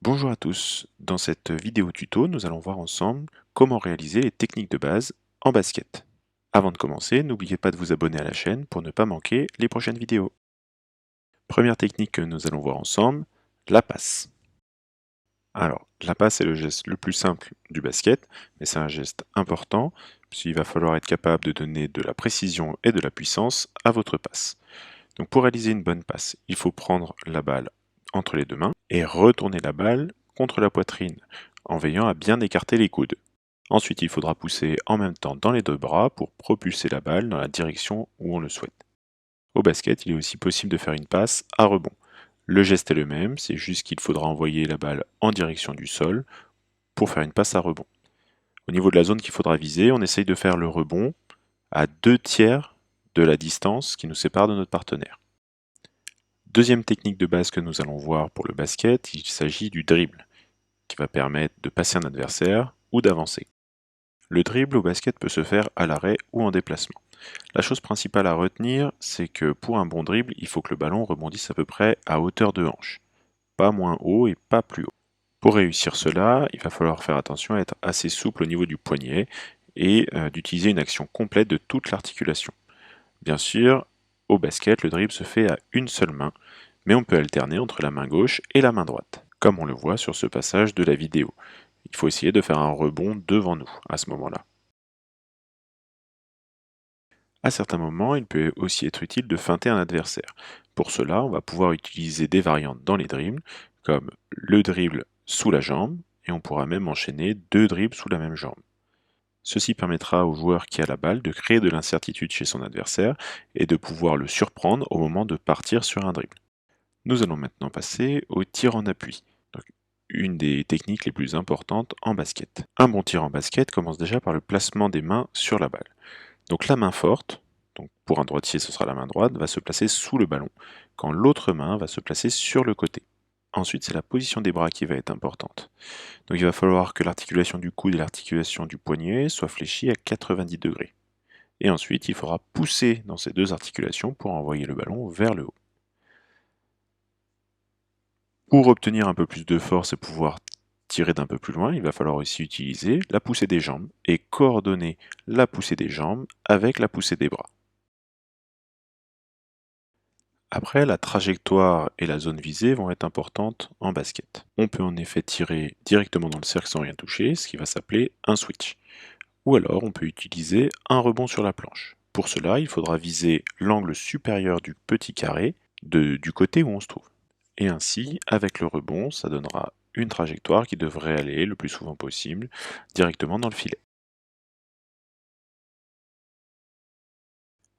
Bonjour à tous, dans cette vidéo tuto, nous allons voir ensemble comment réaliser les techniques de base en basket. Avant de commencer, n'oubliez pas de vous abonner à la chaîne pour ne pas manquer les prochaines vidéos. Première technique que nous allons voir ensemble, la passe. Alors, la passe est le geste le plus simple du basket, mais c'est un geste important, puisqu'il va falloir être capable de donner de la précision et de la puissance à votre passe. Donc pour réaliser une bonne passe, il faut prendre la balle entre les deux mains et retourner la balle contre la poitrine, en veillant à bien écarter les coudes. Ensuite, il faudra pousser en même temps dans les deux bras pour propulser la balle dans la direction où on le souhaite. Au basket, il est aussi possible de faire une passe à rebond. Le geste est le même, c'est juste qu'il faudra envoyer la balle en direction du sol pour faire une passe à rebond. Au niveau de la zone qu'il faudra viser, on essaye de faire le rebond à 2/3 de la distance qui nous sépare de notre partenaire. Deuxième technique de base que nous allons voir pour le basket, il s'agit du dribble, qui va permettre de passer un adversaire ou d'avancer. Le dribble au basket peut se faire à l'arrêt ou en déplacement. La chose principale à retenir, c'est que pour un bon dribble, il faut que le ballon rebondisse à peu près à hauteur de hanche, pas moins haut et pas plus haut. Pour réussir cela, il va falloir faire attention à être assez souple au niveau du poignet et d'utiliser une action complète de toute l'articulation. Bien sûr, au basket, le dribble se fait à une seule main, mais on peut alterner entre la main gauche et la main droite, comme on le voit sur ce passage de la vidéo. Il faut essayer de faire un rebond devant nous à ce moment-là. À certains moments, il peut aussi être utile de feinter un adversaire. Pour cela, on va pouvoir utiliser des variantes dans les dribbles, comme le dribble sous la jambe, et on pourra même enchaîner deux dribbles sous la même jambe. Ceci permettra au joueur qui a la balle de créer de l'incertitude chez son adversaire et de pouvoir le surprendre au moment de partir sur un dribble. Nous allons maintenant passer au tir en appui, donc une des techniques les plus importantes en basket. Un bon tir en basket commence déjà par le placement des mains sur la balle. Donc la main forte, donc pour un droitier ce sera la main droite, va se placer sous le ballon, quand l'autre main va se placer sur le côté. Ensuite, c'est la position des bras qui va être importante. Donc il va falloir que l'articulation du coude et l'articulation du poignet soient fléchies à 90 degrés. Et ensuite, il faudra pousser dans ces deux articulations pour envoyer le ballon vers le haut. Pour obtenir un peu plus de force et pouvoir tirer d'un peu plus loin, il va falloir aussi utiliser la poussée des jambes et coordonner la poussée des jambes avec la poussée des bras. Après, la trajectoire et la zone visée vont être importantes en basket. On peut en effet tirer directement dans le cercle sans rien toucher, ce qui va s'appeler un switch. Ou alors on peut utiliser un rebond sur la planche. Pour cela, il faudra viser l'angle supérieur du petit carré du côté où on se trouve. Et ainsi, avec le rebond, ça donnera une trajectoire qui devrait aller le plus souvent possible directement dans le filet.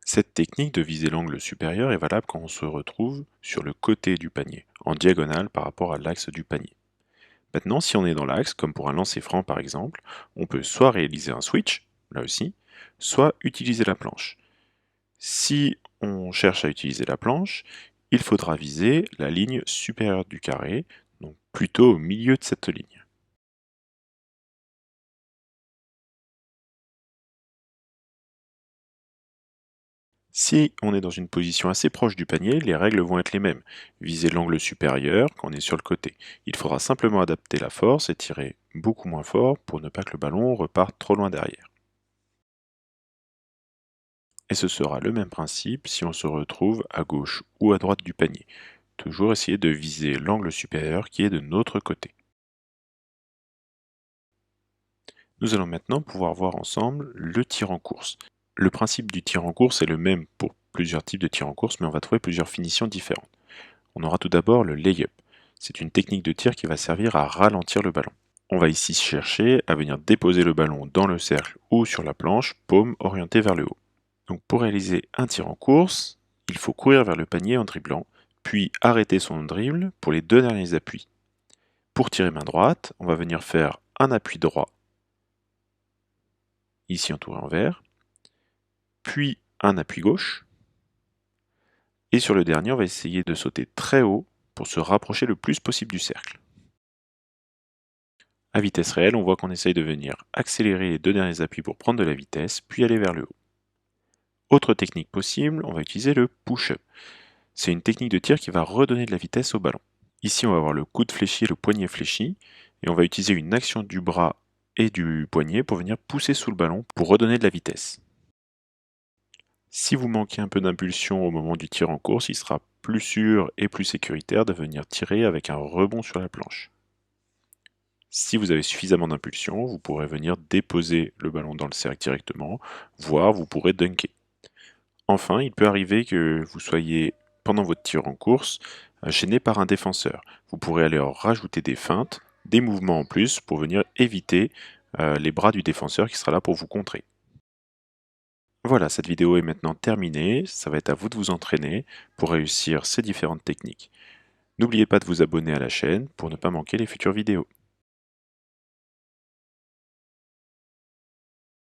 Cette technique de viser l'angle supérieur est valable quand on se retrouve sur le côté du panier, en diagonale par rapport à l'axe du panier. Maintenant, si on est dans l'axe, comme pour un lancer franc par exemple, on peut soit réaliser un switch, là aussi, soit utiliser la planche. Si on cherche à utiliser la planche, il faudra viser la ligne supérieure du carré, donc plutôt au milieu de cette ligne. Si on est dans une position assez proche du panier, les règles vont être les mêmes. Viser l'angle supérieur quand on est sur le côté. Il faudra simplement adapter la force et tirer beaucoup moins fort pour ne pas que le ballon reparte trop loin derrière. Et ce sera le même principe si on se retrouve à gauche ou à droite du panier. Toujours essayer de viser l'angle supérieur qui est de notre côté. Nous allons maintenant pouvoir voir ensemble le tir en course. Le principe du tir en course est le même pour plusieurs types de tir en course, mais on va trouver plusieurs finitions différentes. On aura tout d'abord le lay-up. C'est une technique de tir qui va servir à ralentir le ballon. On va ici chercher à venir déposer le ballon dans le cercle ou sur la planche, paume orientée vers le haut. Donc pour réaliser un tir en course, il faut courir vers le panier en dribblant, puis arrêter son dribble pour les deux derniers appuis. Pour tirer main droite, on va venir faire un appui droit, ici entouré en vert, puis un appui gauche, et sur le dernier, on va essayer de sauter très haut pour se rapprocher le plus possible du cercle. À vitesse réelle, on voit qu'on essaye de venir accélérer les deux derniers appuis pour prendre de la vitesse, puis aller vers le haut. Autre technique possible, on va utiliser le push-up. C'est une technique de tir qui va redonner de la vitesse au ballon. Ici, on va avoir le coude fléchi et le poignet fléchi, et on va utiliser une action du bras et du poignet pour venir pousser sous le ballon pour redonner de la vitesse. Si vous manquez un peu d'impulsion au moment du tir en course, il sera plus sûr et plus sécuritaire de venir tirer avec un rebond sur la planche. Si vous avez suffisamment d'impulsion, vous pourrez venir déposer le ballon dans le cercle directement, voire vous pourrez dunker. Enfin, il peut arriver que vous soyez, pendant votre tir en course, gêné par un défenseur. Vous pourrez alors rajouter des feintes, des mouvements en plus pour venir éviter les bras du défenseur qui sera là pour vous contrer. Voilà, cette vidéo est maintenant terminée, ça va être à vous de vous entraîner pour réussir ces différentes techniques. N'oubliez pas de vous abonner à la chaîne pour ne pas manquer les futures vidéos.